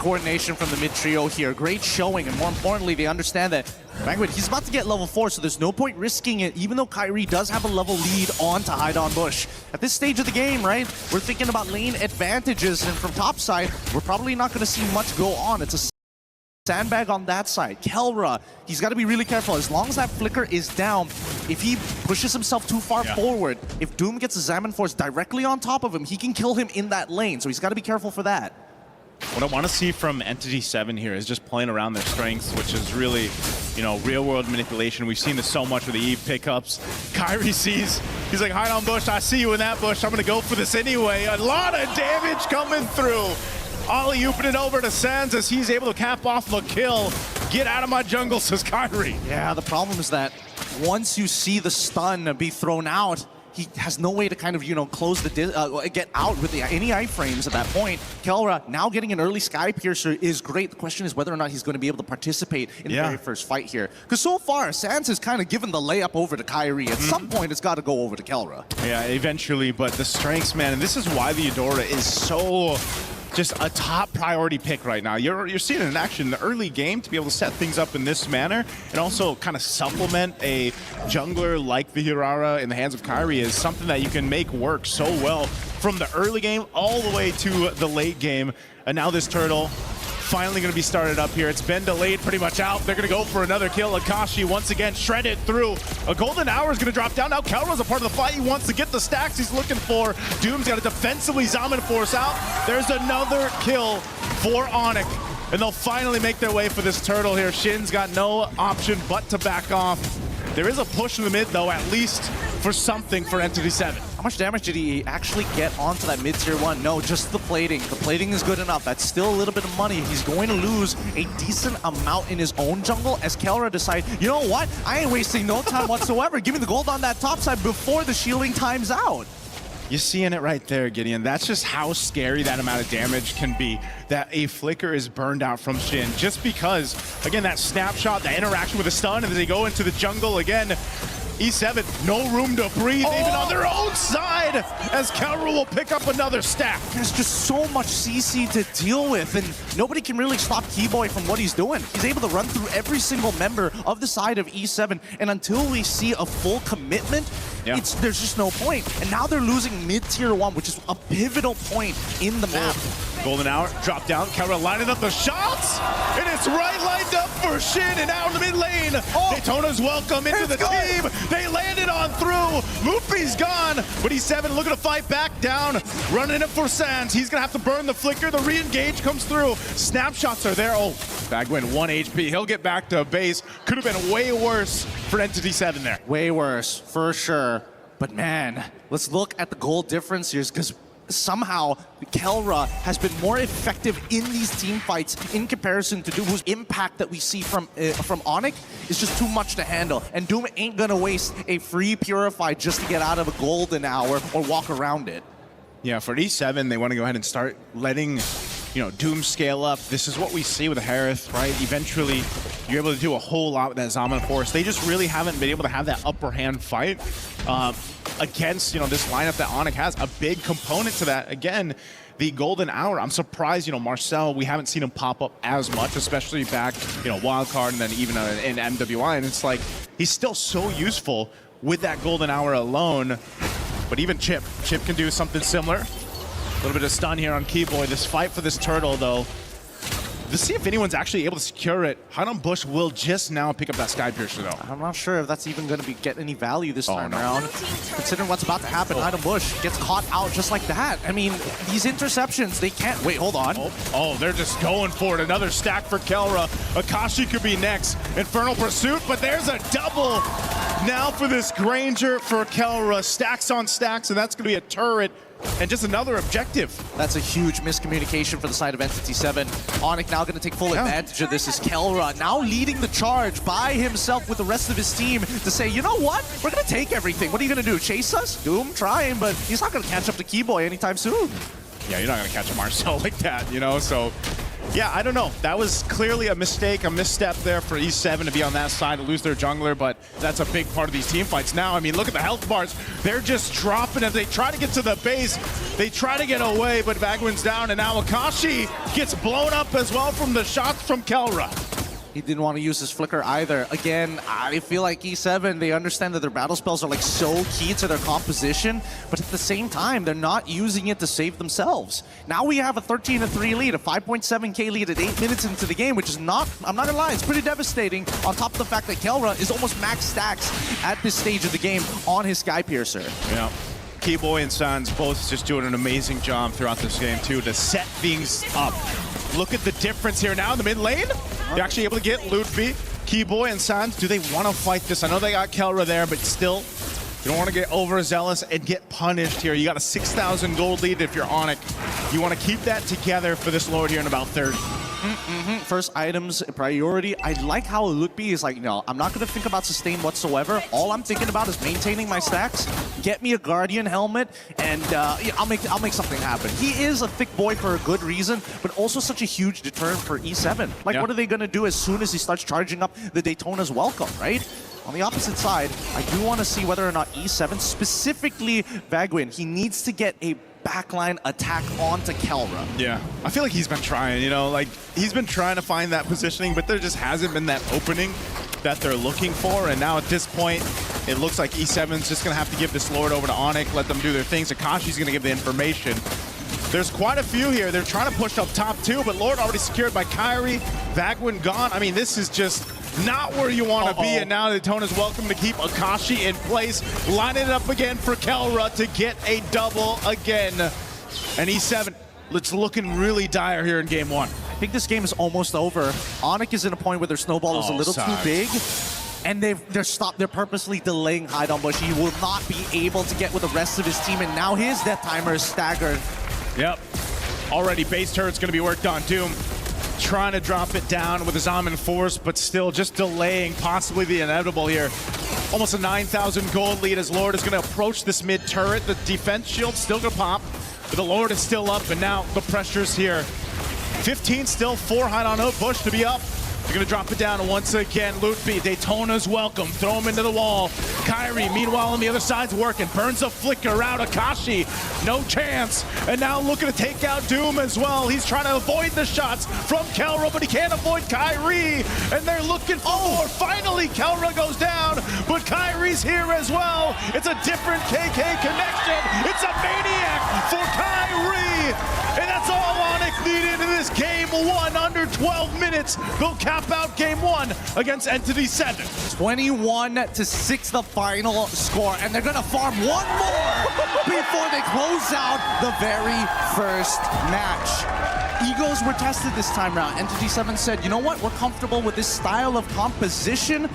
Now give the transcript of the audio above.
coordination from the mid trio here. Great showing, and more importantly, they understand that Bangwit, he's about to get level 4, so there's no point risking it, even though Kairi does have a level lead on to hide on Bush. At this stage of the game, right, we're thinking about lane advantages, and from top side, we're probably not going to see much go on. It's a sandbag on that side. Kelra, he's got to be really careful. As long as that flicker is down, if he pushes himself too far forward, if Doom gets a Zaman Force directly on top of him, he can kill him in that lane, so he's got to be careful for that. What I want to see from Entity7 here is just playing around their strengths, which is really, you know, real-world manipulation. We've seen this so much with the Eve pickups. Kairi sees, he's like, hide on Bush, I see you in that bush, I'm going to go for this anyway. A lot of damage coming through. Alley-ooping it over to Sands as he's able to cap off the kill. Get out of my jungle, says Kairi. Yeah, the problem is that once you see the stun be thrown out, he has no way to kind of, you know, close the get out with any iframes at that point. Kelra now getting an early Sky Piercer is great. The question is whether or not he's going to be able to participate in the very first fight here. Because so far, Sans has kind of given the layup over to Kairi. At some point, it's got to go over to Kelra. Yeah, eventually, but the strengths, man, and this is why the Eudora is so just a top priority pick right now. You're seeing it in action in the early game to be able to set things up in this manner and also kind of supplement a jungler like the Hirara in the hands of Kairi is something that you can make work so well from the early game all the way to the late game. And now this turtle finally going to be started up here. It's been delayed pretty much out. They're going to go for another kill. Akashi once again shredded through. A golden hour is going to drop down. Now Kelra's a part of the fight. He wants to get the stacks he's looking for. Doom's got to defensively Zaman Force out. There's another kill for ONIC. And they'll finally make their way for this turtle here. Shin's got no option but to back off. There is a push in the mid, though, at least for something for Entity7. How much damage did he actually get onto that mid-tier 1? No, just the plating. The plating is good enough. That's still a little bit of money. He's going to lose a decent amount in his own jungle as Kelra decides, you know what? I ain't wasting no time whatsoever. Give me the gold on that top side before the shielding time's out. You're seeing it right there, Gideon. That's just how scary that amount of damage can be, that a flicker is burned out from Shin. Just because, again, that snapshot, that interaction with the stun, and as they go into the jungle again, E7, no room to breathe, even on their own side, as Kelra will pick up another stack. There's just so much CC to deal with, and nobody can really stop Keyboy from what he's doing. He's able to run through every single member of the side of E7, and until we see a full commitment, there's just no point. And now they're losing mid-tier 1, which is a pivotal point in the map. Golden hour, drop down, Kelra lining up the shots, and it's right lined up for Shin, and out in the mid lane. Daytona's welcome into the team. They landed on through. Luffy's gone, but E7 looking to fight back down, running it for Sands. He's gonna have to burn the flicker. The re-engage comes through. Snapshots are there. Oh, Bagwin, 1 HP. He'll get back to base. Could have been way worse for Entity7 there. Way worse, for sure. But man, let's look at the goal difference here, because somehow Kelra has been more effective in these team fights in comparison to Doom, whose impact that we see from ONIC is just too much to handle. And Doom ain't gonna waste a free Purify just to get out of a golden hour or walk around it. Yeah, for E7, they want to go ahead and start letting, you know, Doom scale up. This is what we see with Harith, right? Eventually, you're able to do a whole lot with that Zaman Force. They just really haven't been able to have that upper hand fight against, you know, this lineup that ONIC has. A big component to that, again, the golden hour. I'm surprised, you know, Marcel, we haven't seen him pop up as much, especially back, you know, wildcard and then even in MWI. And it's like, he's still so useful with that golden hour alone. But even Chip can do something similar. A little bit of stun here on Keyboy. This fight for this turtle, though. Let's see if anyone's actually able to secure it. Hide on Bush will just now pick up that Sky Piercer, though. I'm not sure if that's even going to get any value this time around. Considering what's about to happen, Hide on Bush gets caught out just like that. I mean, these interceptions, they can't... Wait, hold on. Oh, they're just going for it. Another stack for Kelra. Akashi could be next. Infernal Pursuit, but there's a double now for this Granger for Kelra. Stacks on stacks, and that's going to be a turret. And just another objective. That's a huge miscommunication for the side of Entity7. ONIC now going to take full advantage of this as Kelra now leading the charge by himself with the rest of his team to say, you know what? We're going to take everything. What are you going to do? Chase us? Doom trying, but he's not going to catch up to Keyboy anytime soon. Yeah, you're not going to catch a Marcel like that, you know? So Yeah, I don't know. That was clearly a mistake, a misstep there for E7 to be on that side, to lose their jungler, but that's a big part of these team fights now. I mean, look at the health bars. They're just dropping as they try to get to the base. They try to get away, but Bagwin's down, and now Akashi gets blown up as well from the shots from Kelra. He didn't want to use his flicker either. Again, I feel like E7, they understand that their battle spells are like so key to their composition, but at the same time, they're not using it to save themselves. Now we have a 13-3 lead, a 5.7k lead at 8 minutes into the game, which is not, I'm not gonna lie, it's pretty devastating, on top of the fact that Kelra is almost max stacks at this stage of the game on his Sky Piercer. Yeah. Keyboy and Sons both just doing an amazing job throughout this game, too, to set things up. Look at the difference here now in the mid lane. They're actually able to get Ludwig. Keyboy and Sans, do they want to fight this? I know they got Kelra there, but still, you don't want to get overzealous and get punished here. You got a 6,000 gold lead if you're ONIC. You want to keep that together for this Lord here in about 30. First items priority. I like how Ludwig is like, no, I'm not going to think about sustain whatsoever. All I'm thinking about is maintaining my stacks, get me a Guardian helmet, and yeah, I'll make something happen. He is a thick boy for a good reason, but also such a huge deterrent for E7. Like, what are they going to do as soon as he starts charging up the Daytona's welcome, right? On the opposite side, I do want to see whether or not E7, specifically Bagwin, he needs to get a backline attack onto Kelra. Yeah, I feel like he's been trying, you know, like he's been trying to find that positioning, but there just hasn't been that opening that they're looking for. And now at this point, it looks like E7's just gonna have to give this Lord over to ONIC, let them do their things. Akashi's gonna give the information. There's quite a few here. They're trying to push up top too, but Lord already secured by Kairi. Bagwin gone. I mean, this is just not where you want to be, and now Daytona's welcome to keep Akashi in place. Line it up again for Kelra to get a double again. And E7, it's looking really dire here in game one. I think this game is almost over. ONIC is in a point where their snowball is a little too big, and they're purposely delaying Hide on Bush. He will not be able to get with the rest of his team, and now his death timer is staggered. Yep. Already base turret's going to be worked on. Doom trying to drop it down with his Amin Force, but still just delaying possibly the inevitable here. Almost a 9,000 gold lead as Lord is going to approach this mid turret. The defense shield's still going to pop, but the Lord is still up, and now the pressure's here. 15 still, 4 Hide on Bush to be up. They're going to drop it down once again. Ludwig, Daytona's welcome. Throw him into the wall. Kairi, meanwhile, on the other side's working. Burns a flicker out. Akashi, no chance. And now looking to take out Doom as well. He's trying to avoid the shots from Kelra, but he can't avoid Kairi. And they're looking for more. Finally, Kelra goes down, but Kairi's here as well. It's a different KK connection. It's a maniac for Kairi. And that's all ONIC needed in this game one. Under 12 minutes, they'll cap out game one against Entity7. 21-6 the final score, and they're gonna farm one more before they close out the very first match. Egos were tested this time around. Entity7 said, you know what, we're comfortable with this style of composition.